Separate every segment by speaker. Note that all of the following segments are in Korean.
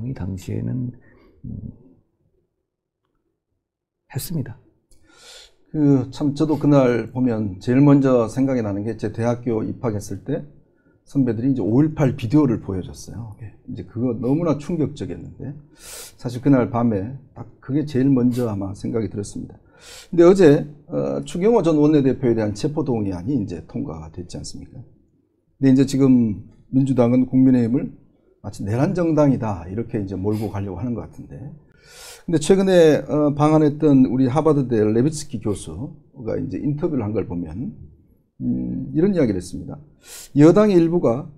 Speaker 1: 대통령이 당시에는 했습니다.
Speaker 2: 참 저도 그날 보면 제일 먼저 생각이 나는 게 제 대학교 입학했을 때 선배들이 이제 5.18 비디오를 보여줬어요. 이제 그거 너무나 충격적이었는데 사실 그날 밤에 딱 그게 제일 먼저 아마 생각이 들었습니다. 근데 어제 추경호 전 원내대표에 대한 체포동의안이 이제 통과가 됐지 않습니까? 근데 이제 지금 민주당은 국민의힘을 마치 내란 정당이다 이렇게 이제 몰고 가려고 하는 것 같은데, 근데 최근에 방한했던 우리 하버드대 레비츠키 교수가 이제 인터뷰를 한 걸 보면 이런 이야기를 했습니다. 여당의 일부가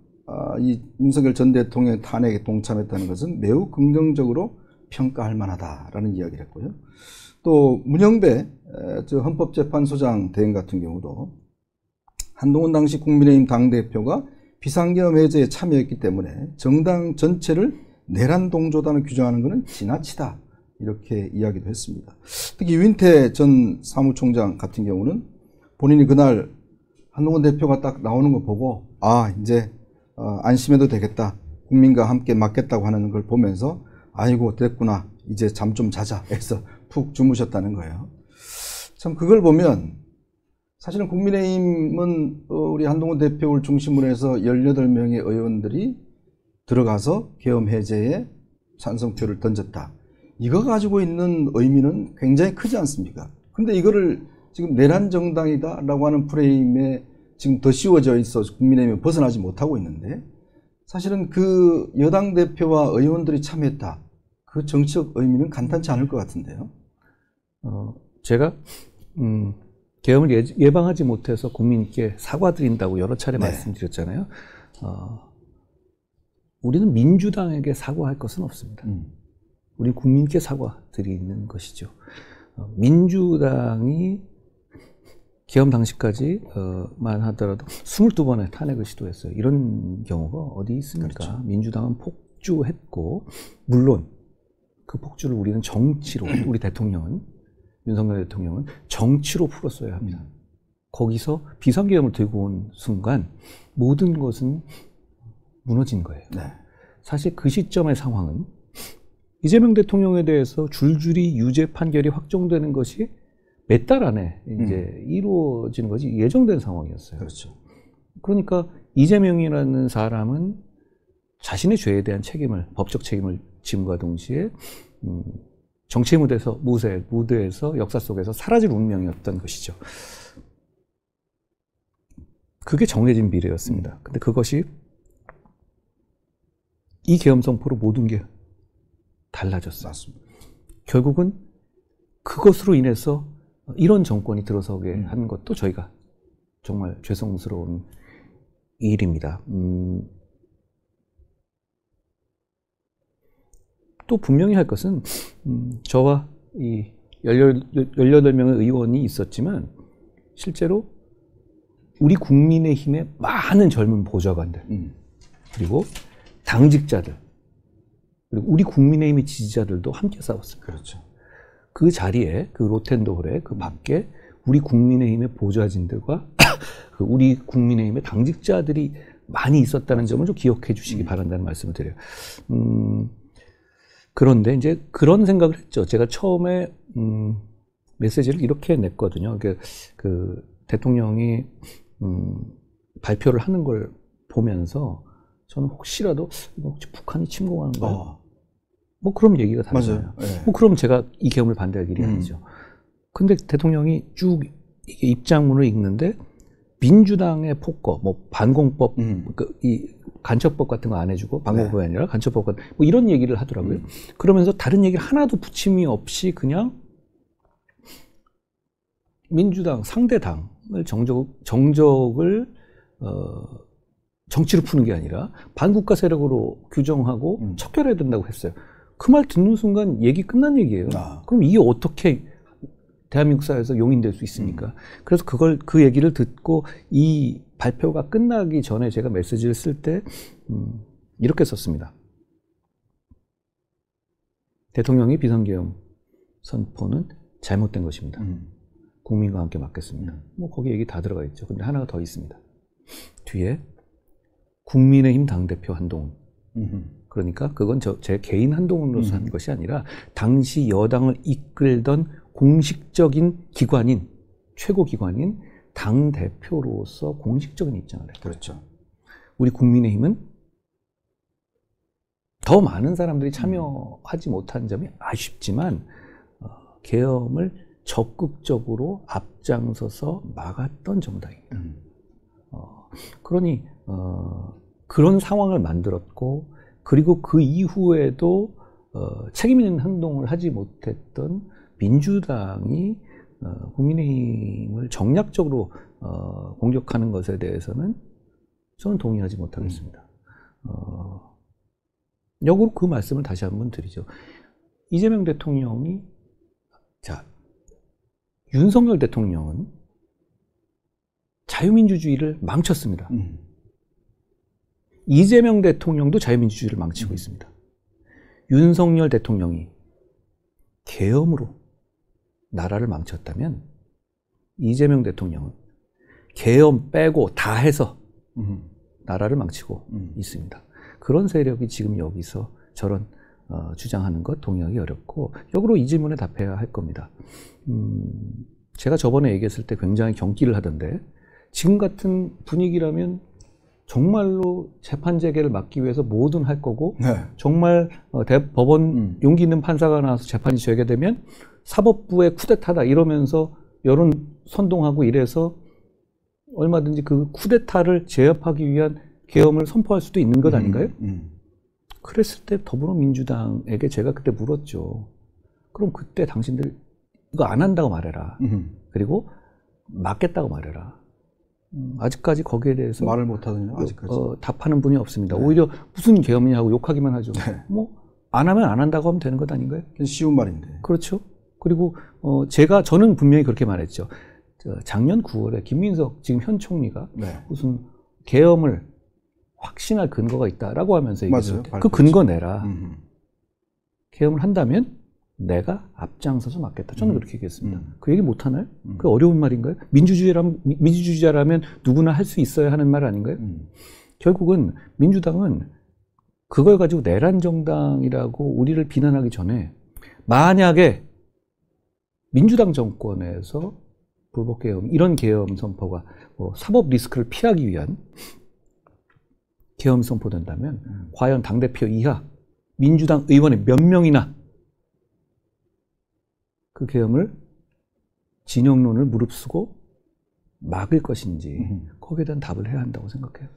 Speaker 2: 이 윤석열 전 대통령 탄핵에 동참했다는 것은 매우 긍정적으로 평가할 만하다라는 이야기를 했고요. 또 문영배 헌법재판소장 대행 같은 경우도 한동훈 당시 국민의힘 당대표가 비상계엄 해제에 참여했기 때문에 정당 전체를 내란 동조단을 규정하는 것은 지나치다 이렇게 이야기도 했습니다. 특히 유인태 전 사무총장 같은 경우는 본인이 그날 한동훈 대표가 딱 나오는 거 보고 이제 안심해도 되겠다, 국민과 함께 맞겠다고 하는 걸 보면서 아이고 됐구나, 이제 잠 좀 자자 해서 푹 주무셨다는 거예요. 참 그걸 보면 사실은 국민의힘은 우리 한동훈 대표를 중심으로 해서 18명의 의원들이 들어가서 계엄 해제에 찬성표를 던졌다. 이거 가지고 있는 의미는 굉장히 크지 않습니까? 근데 이거를 지금 내란 정당이다라고 하는 프레임에 지금 더 씌워져 있어 국민의힘이 벗어나지 못하고 있는데, 사실은 그 여당 대표와 의원들이 참여했다, 그 정치적 의미는 간단치 않을 것 같은데요.
Speaker 1: 제가 계엄을 예방하지 못해서 국민께 사과드린다고 여러 차례 말씀드렸잖아요. 우리는 민주당에게 사과할 것은 없습니다. 우리 국민께 사과드리는 것이죠. 민주당이 계엄 당시까지만 하더라도 22번의 탄핵을 시도했어요. 이런 경우가 어디 있습니까? 그렇죠. 민주당은 폭주했고, 물론 그 폭주를 우리는 정치로, 우리 대통령은, 윤석열 대통령은 정치로 풀었어야 합니다. 거기서 비상계엄을 들고 온 순간 모든 것은 무너진 거예요. 사실 그 시점의 상황은 이재명 대통령에 대해서 줄줄이 유죄 판결이 확정되는 것이 몇 달 안에 이제 이루어지는 것이 예정된 상황이었어요.
Speaker 2: 그렇죠.
Speaker 1: 그러니까 이재명이라는 사람은 자신의 죄에 대한 책임을, 법적 책임을 짐과 동시에 정치의 무대에서 역사 속에서 사라질 운명이었던 것이죠. 그게 정해진 미래였습니다. 근데 그것이 이 계엄 선포로 모든 게 달라졌어요.
Speaker 2: 맞습니다.
Speaker 1: 결국은 그것으로 인해서 이런 정권이 들어서게 한 것도 저희가 정말 죄송스러운 일입니다. 또 분명히 할 것은 저와 이 18명의 의원이 있었지만 실제로 우리 국민의힘의 많은 젊은 보좌관들 그리고 당직자들 그리고 우리 국민의힘의 지지자들도 함께 싸웠어요.
Speaker 2: 그렇죠.
Speaker 1: 그 자리에, 그 로텐도홀에, 그 밖에 우리 국민의힘의 보좌진들과 우리 국민의힘의 당직자들이 많이 있었다는 점을 좀 기억해 주시기 바란다는 말씀을 드려요. 그런데 이제 그런 생각을 했죠. 제가 처음에 메시지를 이렇게 냈거든요. 그 대통령이 발표를 하는 걸 보면서 저는 혹시라도 혹시 북한이 침공하는가요? 뭐 그럼 얘기가 달라요. 뭐 그럼 제가 이 계엄을 반대할 일이 아니죠. 근데 대통령이 쭉 이게 입장문을 읽는데 민주당의 폭거, 뭐 반공법, 이 간첩법 같은 거 안 해주고 반공법이 아니라 간첩법 같은 뭐 이런 얘기를 하더라고요. 그러면서 다른 얘기를 하나도 붙임이 없이 그냥 민주당 상대 당을 정적을 정치로 푸는 게 아니라 반국가 세력으로 규정하고 척결해야 된다고 했어요. 그 말 듣는 순간 얘기 끝난 얘기예요. 그럼 이게 어떻게 대한민국 사회에서 용인될 수 있습니까? 그래서 그 얘기를 듣고 이 발표가 끝나기 전에 제가 메시지를 쓸 때 이렇게 썼습니다. 대통령의 비상계엄 선포는 잘못된 것입니다. 국민과 함께 맡겠습니다. 뭐 거기 얘기 다 들어가 있죠. 근데 하나가 더 있습니다. 뒤에 국민의힘 당대표 한동훈 그러니까 그건 제 개인 한동훈으로서 한 것이 아니라 당시 여당을 이끌던 공식적인 기관인, 최고 기관인 당 대표로서 공식적인 입장을 했어요.
Speaker 2: 그렇죠.
Speaker 1: 우리 국민의힘은 더 많은 사람들이 참여하지 못한 점이 아쉽지만 계엄을 적극적으로 앞장서서 막았던 정당입니다. 그러니 그런 상황을 만들었고, 그리고 그 이후에도 책임 있는 행동을 하지 못했던 민주당이 국민의힘을 정략적으로 공격하는 것에 대해서는 저는 동의하지 못하겠습니다. 역으로 그 말씀을 다시 한번 드리죠. 이재명 대통령이, 자, 윤석열 대통령은 자유민주주의를 망쳤습니다. 이재명 대통령도 자유민주주의를 망치고 있습니다. 윤석열 대통령이 계엄으로 나라를 망쳤다면 이재명 대통령은 계엄 빼고 다 해서 나라를 망치고 있습니다. 그런 세력이 지금 여기서 저런 주장하는 것 동의하기 어렵고, 역으로 이 질문에 답해야 할 겁니다. 제가 저번에 얘기했을 때 굉장히 경기를 하던데, 지금 같은 분위기라면 정말로 재판 재개를 막기 위해서 뭐든 할 거고, 네. 정말 법원 용기 있는 판사가 나와서 재판이 재개되면 사법부의 쿠데타다 이러면서 여론 선동하고 이래서 얼마든지 그 쿠데타를 제압하기 위한 계엄을 선포할 수도 있는 것 아닌가요? 그랬을 때 더불어민주당에게 제가 그때 물었죠. 그럼 그때 당신들 이거 안 한다고 말해라. 그리고 막겠다고 말해라. 아직까지 거기에 대해서
Speaker 2: 말을 못하더니 아직까지
Speaker 1: 답하는 분이 없습니다.
Speaker 2: 네.
Speaker 1: 오히려 무슨 계엄이냐고 욕하기만 하죠.
Speaker 2: 네.
Speaker 1: 뭐 안 하면 안 한다고 하면 되는 것 아닌가요?
Speaker 2: 쉬운 말인데.
Speaker 1: 그렇죠. 그리고 저는 분명히 그렇게 말했죠. 작년 9월에 김민석 지금 현 총리가 네. 무슨 계엄을 확신할 근거가 있다라고 하면서 얘기했어요. 그 근거 내라. 계엄을 한다면 내가 앞장서서 막겠다. 저는 그렇게 얘기했습니다. 그 얘기 못 하나요? 그 어려운 말인가요? 민주주의자라면 누구나 할 수 있어야 하는 말 아닌가요? 결국은 민주당은 그걸 가지고 내란 정당이라고 우리를 비난하기 전에, 만약에 민주당 정권에서 불법 계엄, 이런 계엄 선포가 사법 리스크를 피하기 위한 계엄 선포된다면 과연 당대표 이하 민주당 의원이 몇 명이나 그 계엄을 진영론을 무릅쓰고 막을 것인지 거기에 대한 답을 해야 한다고 생각해요.